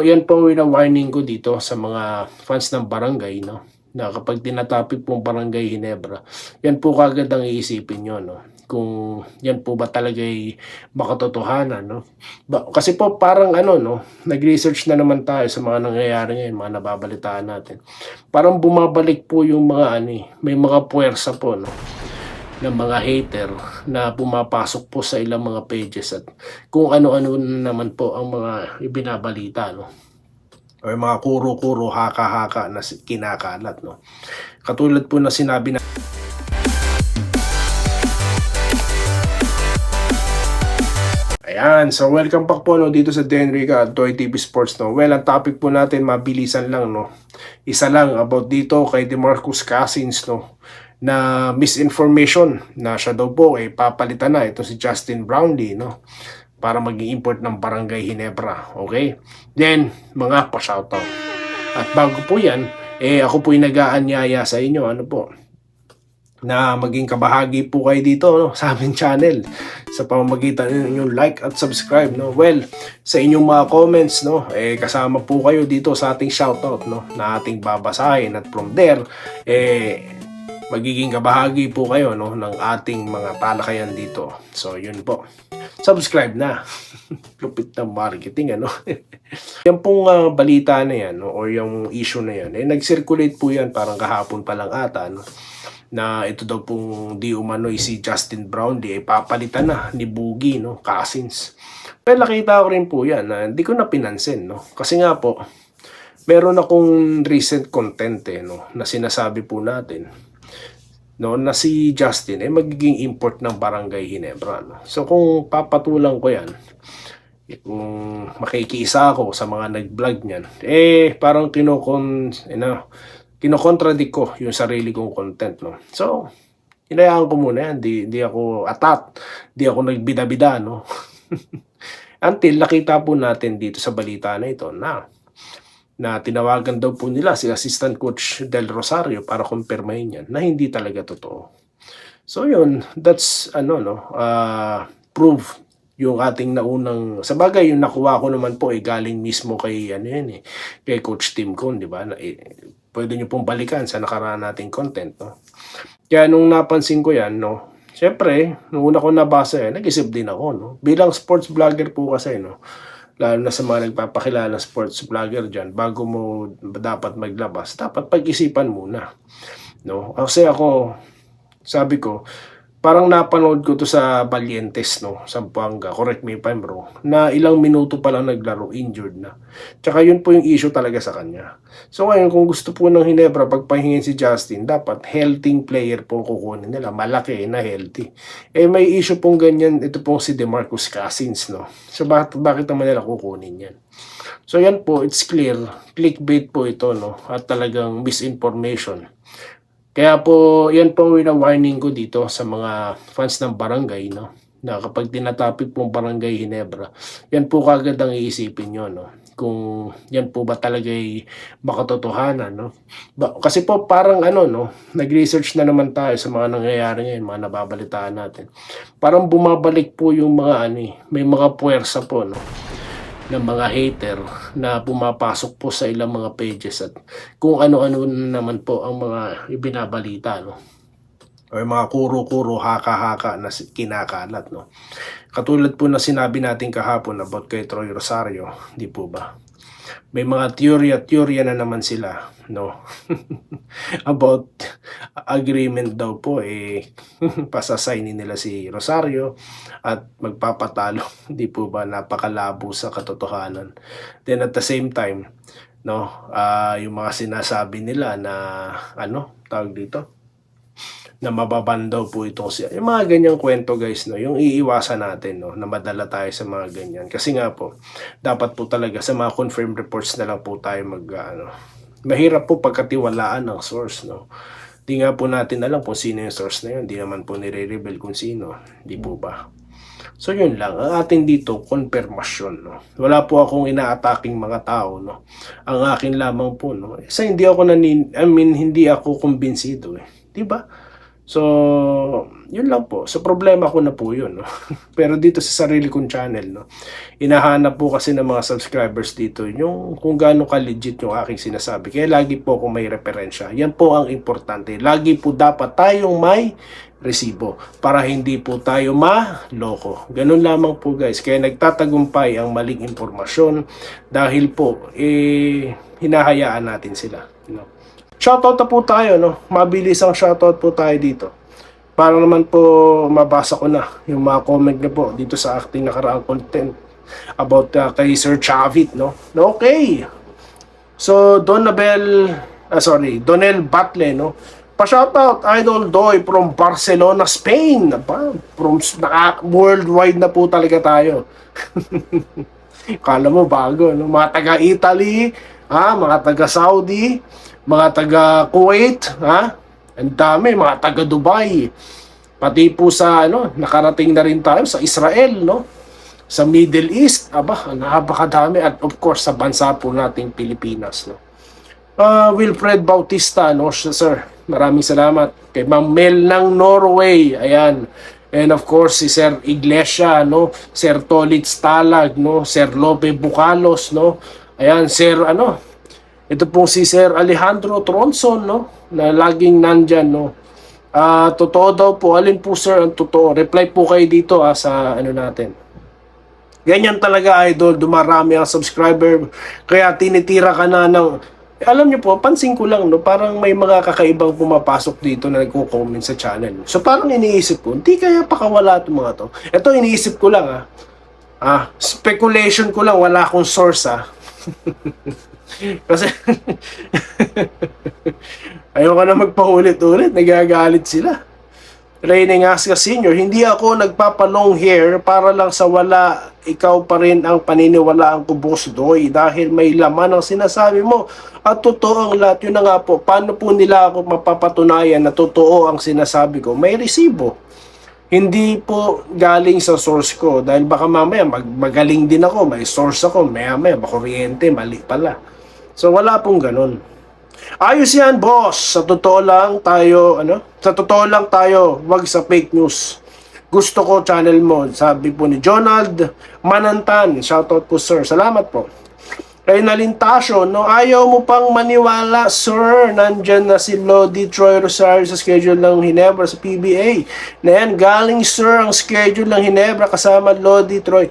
yan po wina-warning ko dito sa mga fans ng barangay, no, na kapag tinatapik pong Barangay Ginebra, yan po kaagad ang iisipin niyo, no, kung yan po ba talaga'y makatotohanan, no. Kasi po parang ano, no, nag-research na naman tayo sa mga nangyayari ngayon, mga nababalitaan natin. Parang bumabalik po yung mga ano, may mga puwersa po, no, ng mga hater na pumapasok po sa ilang mga pages at kung ano-ano naman po ang mga ibinabalita, no, or mga kuro-kuro, haka-haka na kinakalat, no. Katulad po na sinabi na ayan, so welcome back po, no, dito sa Denrica at Toy TV Sports, no. Well, ang topic po natin mabilisan lang, no. Isa lang about dito kay DeMarcus Cousins, no, na misinformation na siya daw po papalitan na ito si Justin Brownlee, no, para mag-import ng Barangay Ginebra. Okay? Then, mga pa-shoutout. At bago po yan, ako po'y nag-aanyaya sa inyo, ano po, na maging kabahagi po kayo dito, no, sa aming channel sa pamamagitan ng inyong like at subscribe, no. Well, sa inyong mga comments, no, kasama po kayo dito sa ating shoutout, no, na ating babasahin at from there magiging kabahagi po kayo, no, ng ating mga talakayan dito. So yun po, subscribe na. Lupit ng marketing, ano. Yan pong balita na yan, no, or yung issue na yan, nag-circulate po yan parang kahapon pa lang ata, no, na ito daw pong di umano'y si Justin Brownlee papalitan na ni Boogie, no, Cousins. Pero nakita ko rin po yan na hindi ko na pinansin, no, kasi nga po meron akong recent content, no, na sinasabi po natin, no, na si Justin magiging import ng Barangay Ginebra, no. So kung papatulang ko yan, kung makikiisa ako sa mga nag-vlog niyan, parang kinokontradict ko yung sarili kong content, no. So hinayaan ko muna yan, di ako atat, di ako nagbida-bida, no. Until nakita po natin dito sa balita na ito na tinawagan daw po nila si Assistant Coach Del Rosario para kumpirmahin yan na hindi talaga totoo. So yun, that's proof yung ating naunang, sa bagay yung nakuha ko naman po galing mismo kay kay Coach Tim Cone, di ba? Pwede nyo pong balikan sa nakaraan nating content, no. Kaya nung napansin ko yan, no, syempre nung una ko nabasa nag-isip din ako, no. Bilang sports vlogger po kasi, no, lalo na sa mga nagpapakilala sports vlogger dyan, bago mo dapat maglabas, dapat pag-isipan muna, no. Kasi ako, sabi ko, parang napanood ko to sa Valientes, no, Zamboanga, correct me if I'm wrong, na ilang minuto pa lang naglaro, injured na. Tsaka yun po yung issue talaga sa kanya. So ngayon, kung gusto po ng Ginebra pagpahingin si Justin, dapat healthy player po kukunin nila, malaki na healthy. May issue pong ganyan, ito pong si DeMarcus Cousins, no. So bakit naman nila kukunin yan? So yan po, it's clear, clickbait po ito, no, at talagang misinformation. Kaya po, yan po wina-warning ko dito sa mga fans ng barangay, no, na kapag tinatapik pong Barangay Ginebra, yan po kaagad ang iisipin nyo, no, kung yan po ba talaga'y makatotohanan, no. Kasi po parang no, nag-research na naman tayo sa mga nangyayari ngayon, mga nababalitaan natin. Parang bumabalik po yung mga may mga puwersa po, no, ng mga hater na pumapasok po sa ilang mga pages at kung ano-ano naman po ang mga ibinabalita, no, or mga kuro-kuro, haka-haka na kinakalat, no. Katulad po na sinabi natin kahapon about kay Troy Rosario, di po ba? May mga teorya na naman sila, no, about agreement daw po pasasignin nila si Rosario at magpapatalo. Di po ba napakalabo sa katotohanan? Then at the same time, no, yung mga sinasabi nila na tawag dito, na mababan daw po itong siya. Yung mga ganyang kwento, guys, no, yung iiwasan natin, no, na madala tayo sa mga ganyan. Kasi nga po, dapat po talaga sa mga confirmed reports na lang po tayo mahirap po pagkatiwalaan ng source, no. Di nga po natin alam kung sino yung source na yun. Di naman po nire-reveal kung sino. Di po ba? So yun lang. Ang atin dito, konfirmasyon, no. Wala po akong ina-attacking mga tao, no. Ang akin lamang po, no. Kasi hindi ako hindi ako kumbinsido, di ba? So, yun lang po. So, problema ko na po yun, no? Pero dito sa sarili kong channel, no, hinahanap po kasi ng mga subscribers dito yung kung gaano ka-legit yung aking sinasabi. Kaya lagi po akong may referensya. Yan po ang importante. Lagi po dapat tayong may resibo para hindi po tayo maloko. Ganun lamang po guys. Kaya nagtatagumpay ang maling impormasyon dahil po, hinahayaan natin sila. No? Shoutout na po tayo, no? Mabilis ang shoutout po tayo dito. Para naman po mabasa ko na yung mga comment niyo po dito sa ating nakaraang content about kay Sir Chavit, no? Okay. So, Donel Batle, no? Pa-shoutout, Idol Doy from Barcelona, Spain. From worldwide na po talaga tayo. Kala mo bago, no? Mga taga-Italy, mga taga-Saudi, mga taga-Kuwait, ang dami, mga taga-Dubai. Pati po sa, nakarating na rin tayo sa Israel, no? Sa Middle East, napakadami. At of course, sa bansa po nating Pilipinas, no? Wilfred Bautista, no, sir. Maraming salamat. Kay Ma'am Mel ng Norway, ayan. And of course, si Sir Iglesia, no? Sir Tolitz Talag, no? Sir Lope Bucalos, no? Ayan, Sir, ito pong si Sir Alejandro Tronson, no? Na laging nandyan, no? Totoo daw po. Alin po, sir, ang totoo? Reply po kayo dito, sa natin. Ganyan talaga, idol. Dumarami ang subscriber. Kaya tinitira ka na ng... alam niyo po, pansin ko lang, no? Parang may mga kakaibang pumapasok dito na nagko-comment sa channel. So parang iniisip ko, hindi kaya pakawala itong mga to. Ito, iniisip ko lang, speculation ko lang, wala akong source, Kasi ayoko na magpaulit-ulit, nagagalit sila. Raining Asca Senior, hindi ako nagpapalong hair para lang sa wala, ikaw pa rin ang paniniwalaan ko, Boss Doy, dahil may laman ang sinasabi mo at totoo ang lahat. Yun na nga po, paano po nila ako mapapatunayan na totoo ang sinasabi ko? May resibo. Hindi po galing sa source ko dahil baka mamaya magaling din ako, may source ako, maya makuryente, mali pala. So wala pong ganun. Ayos yan, boss. Sa totoo lang tayo, wag sa fake news. Gusto ko channel mo, sabi po ni Jonald Manantan. Shoutout po, sir. Salamat po. Kay Nalintasyo, no, ayaw mo pang maniwala, sir. Nandyan na si Lodi Troy Rosario sa schedule ng Hinebra sa PBA. Na yan, galing, sir, ang schedule ng Hinebra kasama Lodi Troy.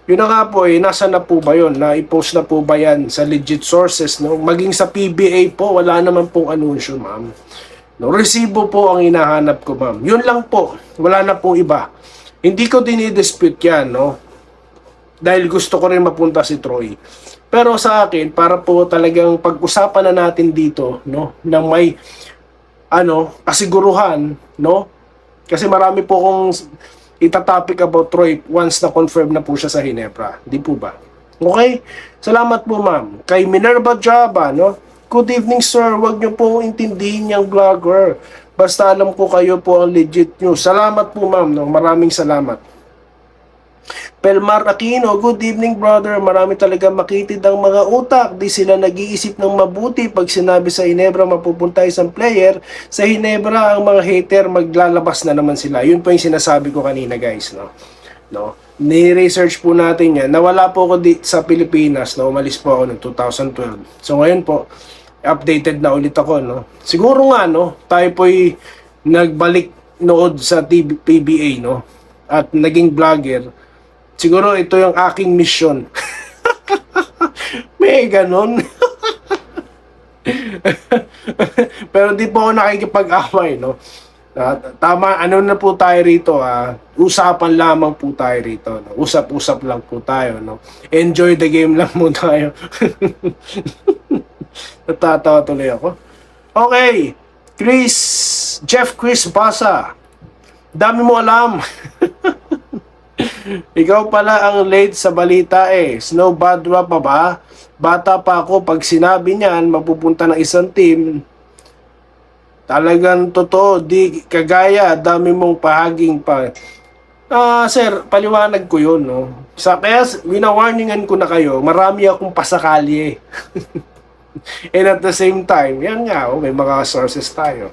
Yun na nga po, nasa na po ba yun? Na-i-post na po ba yan sa legit sources? No? Maging sa PBA po, wala naman pong anunsyo, ma'am. No, resibo po ang hinahanap ko, ma'am. Yun lang po, wala na pong iba. Hindi ko dinidispute yan, no? Dahil gusto ko rin mapunta si Troy. Pero sa akin, para po talagang pag-usapan na natin dito, no? Nang may, kasiguruhan, no? Kasi marami po kong itatopic about Troy once na confirm na po siya sa Hinebra. Di po ba? Okay? Salamat po, ma'am. Kay Minerva Java, no? Good evening, sir. Huwag niyo po intindihin niyang vlogger. Basta alam ko kayo po ang legit news. Salamat po, ma'am. No? Maraming salamat. Pelmar Aquino, good evening, brother. Marami talaga makitid ang mga utak. Di sila nag-iisip ng mabuti. Pag sinabi sa Hinebra mapupunta isang player, sa Hinebra ang mga hater maglalabas na naman sila. Yun po yung sinasabi ko kanina, guys. No? Ni-research po natin yan. Nawala po ako sa Pilipinas. No? Umalis po ako noong 2012. So ngayon po, updated na ulit ako. No? Siguro nga, no? Tayo po'y nagbalik nood sa PBA. No? At naging vlogger. Siguro ito yung aking mission. May ganon. Pero di po ako nakikipag-away, no? Tama, na po tayo rito, usapan lamang po tayo rito, no? Usap-usap lang po tayo, no? Enjoy the game lang mo tayo. Natatawa tuloy ako. Okay, Jeff Chris Basa. Dami mo alam. Ikaw pala ang late sa balita Snow Badwa pa ba? Bata pa ako, pag sinabi niyan, mapupunta ng isang team. Talagang totoo, di kagaya, dami mong pahaging pa. Sir, paliwanag ko yun, no? Kaya winawarningan ko na kayo, marami akong pasakali And at the same time, yan nga, may mga sources tayo.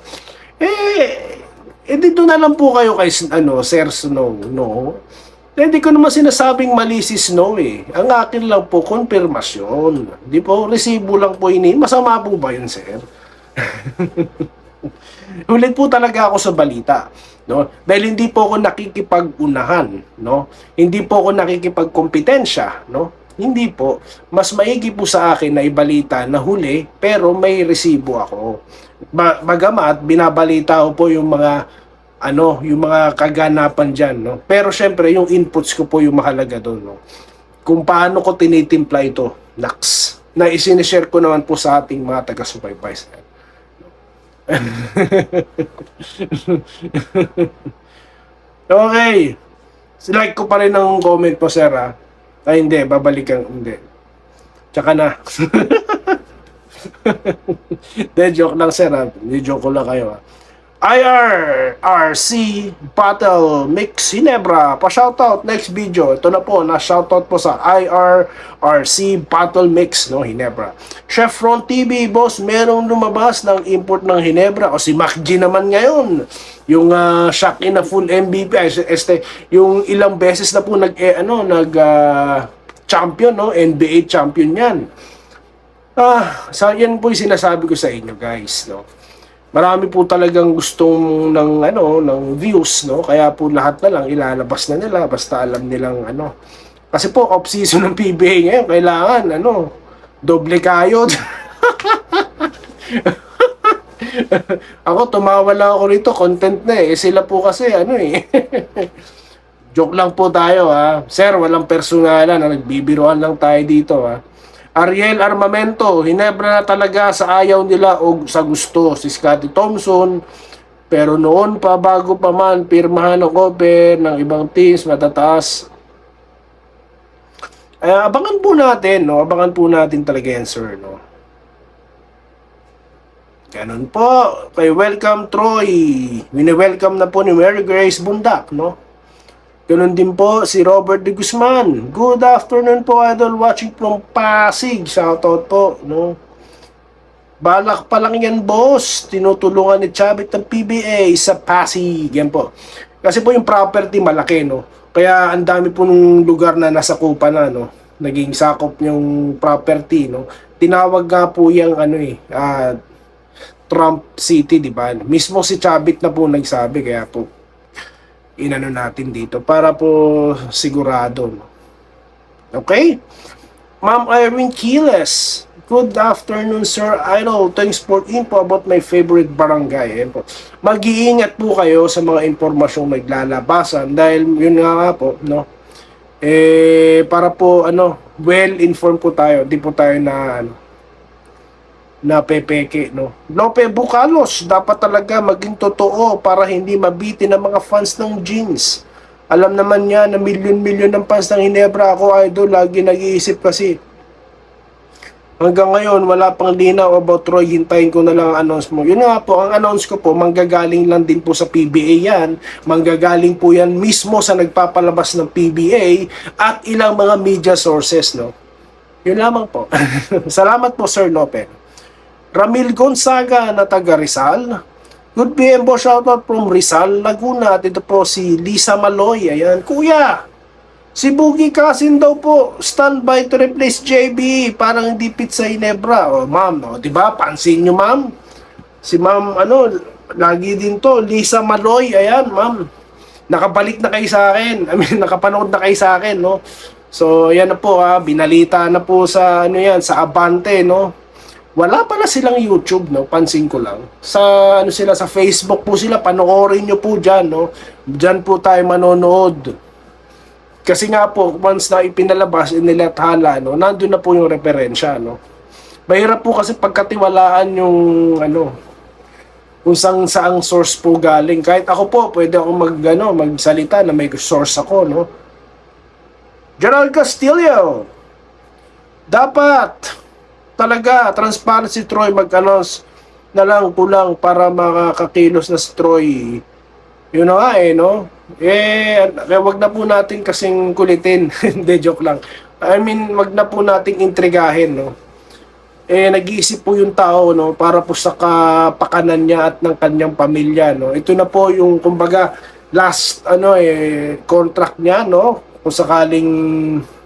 dito na lang po kayo kay Sir Snow, no? Hindi ko naman sinasabing mali si Snow eh. Ang akin lang po, konfirmasyon. Di po, resibo lang po ini. Masama po ba yun, sir? Ulit po talaga ako sa balita, no? Dahil hindi po ako nakikipag-unahan, no? Hindi po ako nakikipagkompetensya, no? Hindi po. Mas maigi po sa akin na ibalita na huli, pero may resibo ako. Bagamat binabalita ko po yung mga yung mga kaganapan diyan, no? Pero syempre yung inputs ko po yung mahalaga doon, no? Kung paano ko tinitimpla ito, naks, na isinishare ko naman po sa ating mga taga-subaybay. Okay. Like ko pa rin ang comment po, sir, ha? Ay, hindi. Babalikan. Hindi. Tsaka na. De, joke lang, sir, ha? Hindi, joke ko lang kayo, ha? IRRC Battle Mix Hinebra. Pa-shoutout next video. Ito na po, na-shoutout po sa IRRC Battle Mix, no, Hinebra. Chevron TV, boss, merong lumabas ng import ng Hinebra. O si MacG naman ngayon. Yung shock in a full MVP. Yung ilang beses na po champion, no? NBA champion yan. Yan po yung sinasabi ko sa inyo, guys, no? Marami po talagang gustong ng views, no? Kaya po lahat na lang ilalabas na nila basta alam nilang Kasi po off season ng PBA ngayon, kailangan doble kayod. Ako tumawa lang ako rito, content na eh. Sila po kasi Joke lang po tayo, ha. Sir, walang personalan, nagbibiruan lang tayo dito, ha. Ariel Armamento, Hinebra na talaga sa ayaw nila o sa gusto. Si Scottie Thompson, pero noon pa bago pa man pirmahan ng offer ng ibang teams matataas. Abangan po natin, no? Abangan po natin talaga yan, sir, no? Ganun po. Kay Welcome Troy. Wini-welcome na po ni Mary Grace Bundak, no? Ganun din po si Robert de Guzman. Good afternoon po, idol, watching from Pasig. Shoutout po, no? Balak pa lang yan, boss. Tinutulungan ni Chavit ng PBA sa Pasig. Yan po. Kasi po yung property malaki, no? Kaya ang dami po ng lugar na nasakupan na, no? Naging sakop yung property, no? Tinawag nga po yung Trump City, di ba? Mismo si Chavit na po nagsabi, kaya po natin dito para po sigurado. Okay? Ma'am Irene Quiles, good afternoon, sir idol. Thanks for info about my favorite barangay. Mag-iingat po kayo sa mga impormasyong naglalabasan dahil yun nga po, no? Para po well-informed po tayo. Di po tayo na pepeke, no? Lope Bucalos, dapat talaga maging totoo para hindi mabitin ng mga fans ng Jeans. Alam naman niya na milyon-milyon ng fans ng Hinebra. Ako, idol, lagi nag-iisip kasi. Hanggang ngayon, wala pang linaw about Troy. Hintayin ko na lang ang announce mo. Yun nga po, ang announce ko po, manggagaling lang din po sa PBA yan. Manggagaling po yan mismo sa nagpapalabas ng PBA at ilang mga media sources, no? Yun lamang po. Salamat po, Sir Lope. Ramil Gonzaga na taga Rizal. Good PM po, shoutout from Rizal, Laguna. At ito po si Lisa Maloy. Ayan, kuya, si Boogie Kasin daw po, standby to replace JB. Parang hindi fit sa Hinebra. O, ma'am, diba? Pansin nyo, ma'am. Si ma'am, lagi din to, Lisa Maloy. Ayan, ma'am. Nakabalik na kayo sa akin. Nakapanood na kayo sa akin, no? So, ayan na po, binalita na po sa, sa Abante, no? Wala pala silang YouTube, no? Pansin ko lang. Sa sila sa Facebook po sila, panoorin niyo po diyan, no? Diyan po tayo manonood. Kasi nga po, once na ipinalabas, inilathala, no? Nandun na po yung referensya, no? Mahirap po kasi pagkatiwalaan yung kung saang source po galing. Kahit ako po, pwede ako magsalita na may source ako, no? Gerald Castillo, dapat talaga, transparency Troy, mag-announce na lang kulang para makakakilos na si Troy. Yun na nga no? Wag na po natin kasing kulitin. Hindi, joke lang. I mean, wag na po nating intrigahin, no? nag-iisip po yung tao, no, para po sa kapakanan niya at ng kanyang pamilya, no. Ito na po yung kumbaga last contract niya, no. Kung sakaling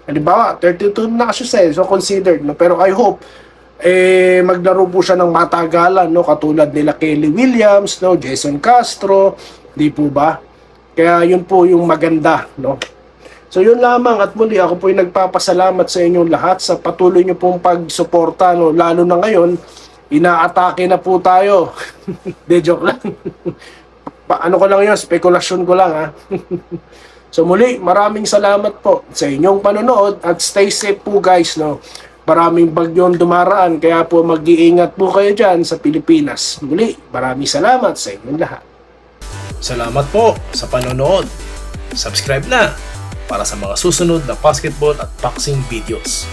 halimbawa 32 na kasi siya, so considered, no. Pero I hope maglaro po siya ng matagalan, no, katulad nila Kelly Williams, no, Jason Castro, di po ba? Kaya yun po yung maganda, no. So yun lamang, at muli ako po yung nagpapasalamat sa inyong lahat sa patuloy nyo pong pagsuporta, no? Lalo na ngayon, inaatake na po tayo. De joke lang. Ano ko lang yun, spekulasyon ko lang ha. So muli, maraming salamat po sa inyong panonood at stay safe po guys, no? Maraming bagyong dumaraan, kaya po mag-iingat po kayo dyan sa Pilipinas. Muli, maraming salamat sa inyong lahat. Salamat po sa panonood. Subscribe na para sa mga susunod na basketball at boxing videos.